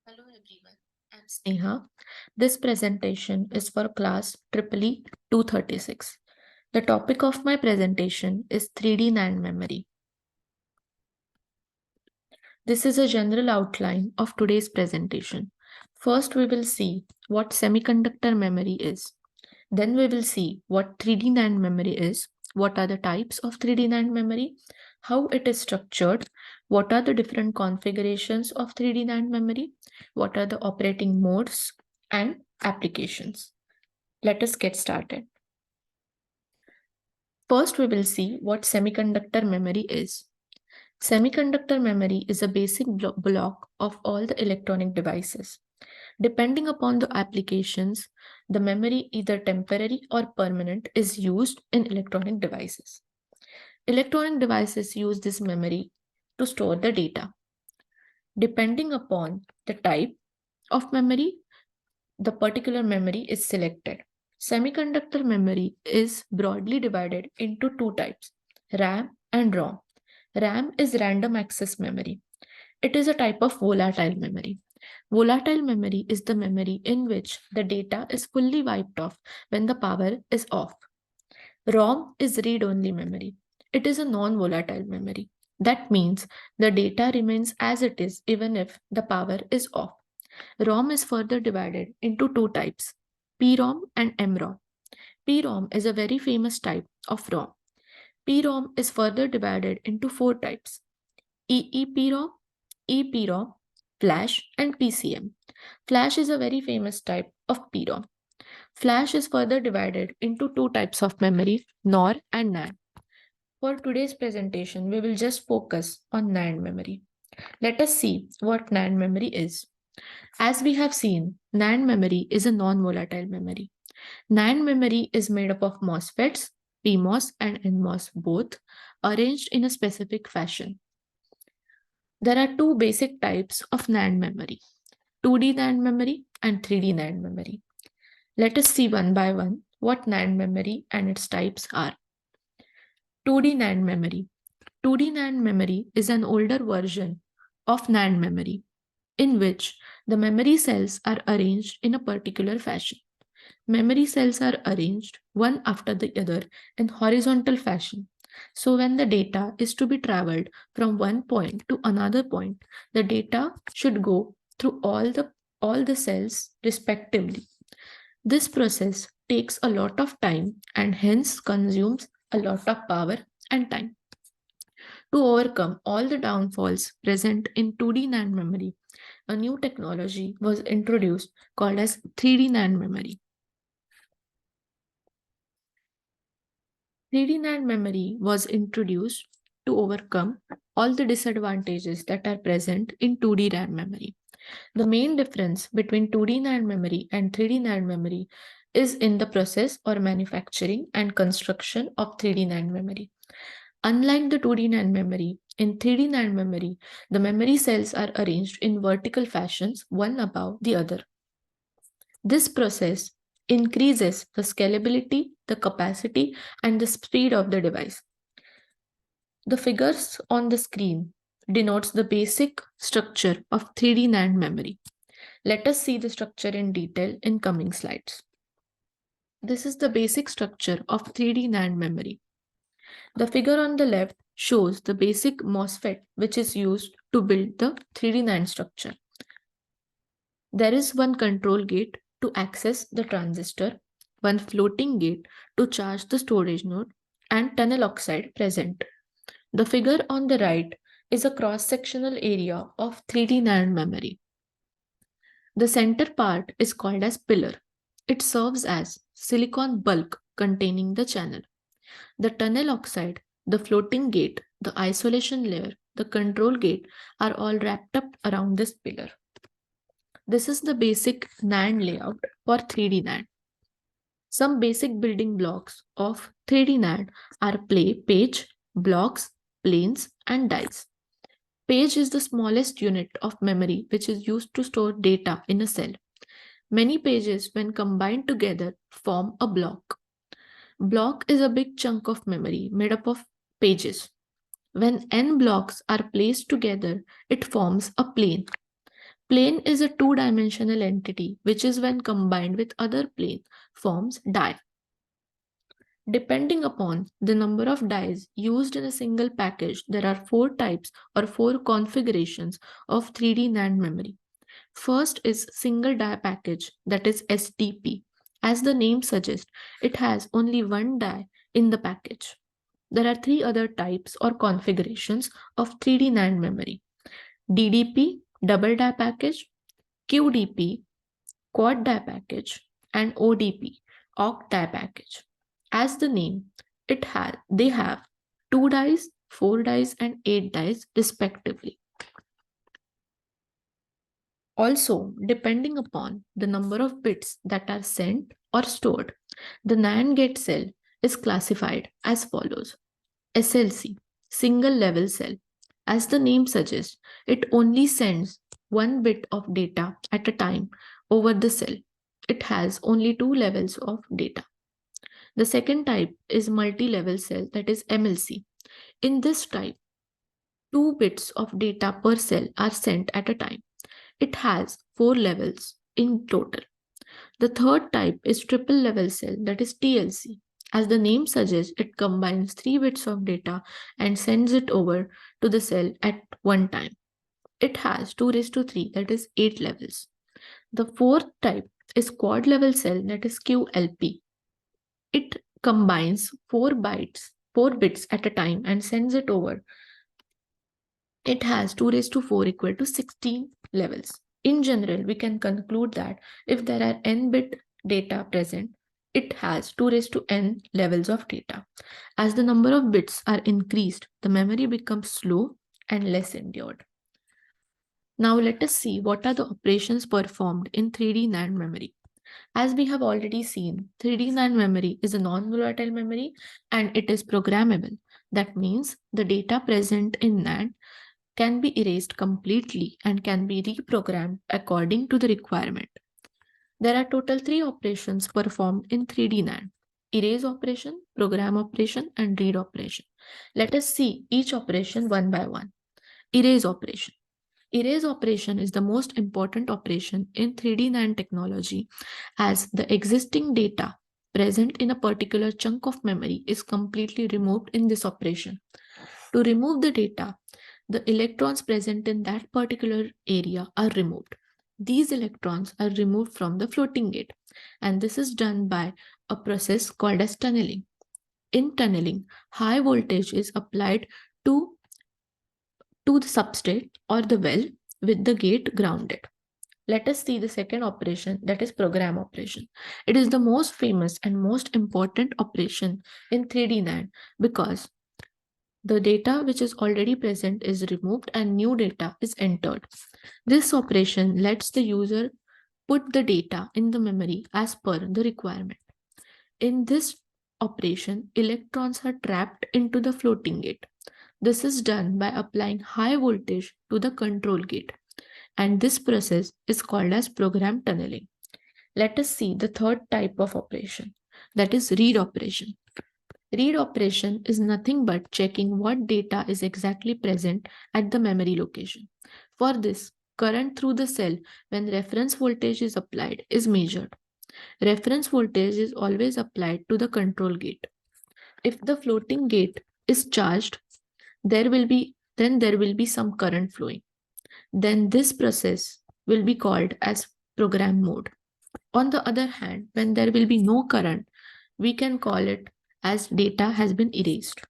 Hello everyone, I'm Sneha. This presentation is for class EEE 236. The topic of my presentation is 3D NAND memory. This is a general outline of today's presentation. First, we will see what semiconductor memory is. Then we will see what 3D NAND memory is, what are the types of 3D NAND memory, how it is structured, what are the different configurations of 3D NAND memory, what are the operating modes and applications. Let us get started. First, we will see what semiconductor memory is. Semiconductor memory is a basic block of all the electronic devices. Depending upon the applications, the memory, either temporary or permanent, is used in electronic devices. Electronic devices use this memory to store the data. Depending upon the type of memory, the particular memory is selected. Semiconductor memory is broadly divided into two types, RAM and ROM. RAM is random access memory. It is a type of volatile memory. Volatile memory is the memory in which the data is fully wiped off when the power is off. ROM is read-only memory. It is a non-volatile memory. That means the data remains as it is even if the power is off. ROM is further divided into two types, PROM and MROM. PROM is a very famous type of ROM. PROM is further divided into four types, EEPROM, EPROM, Flash, and PCM. Flash is a very famous type of PROM. Flash is further divided into two types of memory, NOR and NAND. For today's presentation, we will just focus on NAND memory. Let us see what NAND memory is. As we have seen, NAND memory is a non-volatile memory. NAND memory is made up of MOSFETs, PMOS and NMOS both, arranged in a specific fashion. There are two basic types of NAND memory, 2D NAND memory and 3D NAND memory. Let us see one by one what NAND memory and its types are. 2D NAND memory. 2D NAND memory is an older version of NAND memory in which the memory cells are arranged in a particular fashion. Memory cells are arranged one after the other in horizontal fashion. So when the data is to be traveled from one point to another point, the data should go through all the cells respectively. This process takes a lot of time and hence consumes a lot of power and time. To overcome all the downfalls present in 2D NAND memory, a new technology was introduced called as 3D NAND memory. 3D NAND memory was introduced to overcome all the disadvantages that are present in 2D NAND memory. The main difference between 2D NAND memory and 3D NAND memory is in the process or manufacturing and construction of 3D NAND memory. Unlike the 2D NAND memory, in 3D NAND memory, the memory cells are arranged in vertical fashions, one above the other. This process increases the scalability, the capacity, and the speed of the device. The figures on the screen denotes the basic structure of 3D NAND memory. Let us see the structure in detail in coming slides. This is the basic structure of 3D NAND memory. The figure on the left shows the basic MOSFET which is used to build the 3D NAND structure. There is one control gate to access the transistor, one floating gate to charge the storage node, and tunnel oxide present. The figure on the right is a cross-sectional area of 3D NAND memory. The center part is called as pillar. It serves as silicon bulk containing the channel. The tunnel oxide, the floating gate, the isolation layer, the control gate are all wrapped up around this pillar. This is the basic NAND layout for 3D NAND. Some basic building blocks of 3D NAND are page, blocks, planes, and dies. Page is the smallest unit of memory which is used to store data in a cell. Many pages, when combined together, form a block. Block is a big chunk of memory made up of pages. When n blocks are placed together, it forms a plane. Plane is a two-dimensional entity, which is when combined with other plane forms die. Depending upon the number of dies used in a single package, there are four types or four configurations of 3D NAND memory. First is single die package, that is SDP. As the name suggests, it has only one die in the package. There are three other types or configurations of 3D NAND memory: DDP, double die package; QDP, quad die package; and ODP, oct die package. As the name, they have 2 dies, 4 dies, and 8 dies respectively. Also, depending upon the number of bits that are sent or stored, the NAND gate cell is classified as follows. SLC, single level cell. As the name suggests, it only sends one bit of data at a time over the cell. It has only two levels of data. The second type is multi-level cell, that is MLC. In this type, 2 bits of data per cell are sent at a time. It has 4 levels in total. The third type is triple level cell, that is TLC. As the name suggests, it combines 3 bits of data and sends it over to the cell at one time. It has 2 raised to 3, that is 8 levels. The fourth type is quad level cell, that is QLP. It combines 4 bits at a time and sends it over. It has 2 raised to 4 equal to 16 levels. In general, we can conclude that if there are n bit data present, it has 2 raised to n levels of data. As the number of bits are increased, the memory becomes slow and less endured. Now let us see what are the operations performed in 3D NAND memory. As we have already seen, 3D NAND memory is a non-volatile memory and it is programmable. That means the data present in NAND can be erased completely and can be reprogrammed according to the requirement. There are total 3 operations performed in 3D NAND: erase operation, program operation, and read operation. Let us see each operation one by one. Erase operation. Erase operation is the most important operation in 3D NAND technology, as the existing data present in a particular chunk of memory is completely removed in this operation. To remove the data, the electrons present in that particular area are removed. These electrons are removed from the floating gate, and this is done by a process called as tunneling. In tunneling, high voltage is applied to the substrate or the well with the gate grounded. Let us see the second operation, that is program operation. It is the most famous and most important operation in 3D NAND because the data which is already present is removed and new data is entered. This operation lets the user put the data in the memory as per the requirement. In this operation, electrons are trapped into the floating gate. This is done by applying high voltage to the control gate, and this process is called as program tunneling. Let us see the third type of operation, that is read operation. Read operation is nothing but checking what data is exactly present at the memory location. For this, current through the cell when reference voltage is applied is measured. Reference voltage is always applied to the control gate. If the floating gate is charged, then there will be some current flowing. Then this process will be called as program mode. On the other hand, when there will be no current, we can call it as data has been erased.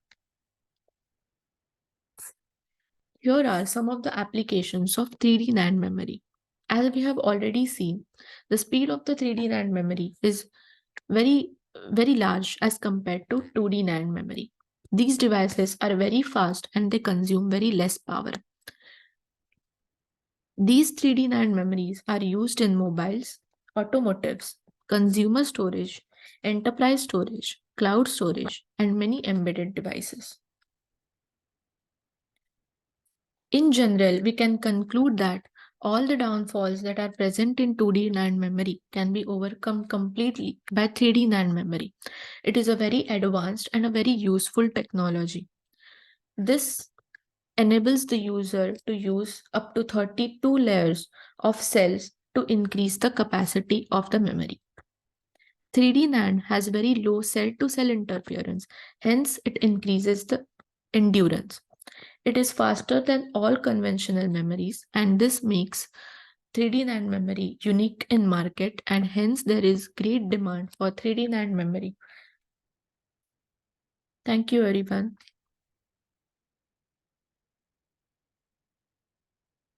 Here are some of the applications of 3D NAND memory. As we have already seen, the speed of the 3D NAND memory is very, very large as compared to 2D NAND memory. These devices are very fast and they consume very less power. These 3D NAND memories are used in mobiles, automotives, consumer storage, enterprise storage, cloud storage, and many embedded devices. In general, we can conclude that all the downfalls that are present in 2D NAND memory can be overcome completely by 3D NAND memory. It is a very advanced and a very useful technology. This enables the user to use up to 32 layers of cells to increase the capacity of the memory. 3D NAND has very low cell-to-cell interference, hence it increases the endurance. It is faster than all conventional memories, and this makes 3D NAND memory unique in market, and hence there is great demand for 3D NAND memory. Thank you, everyone.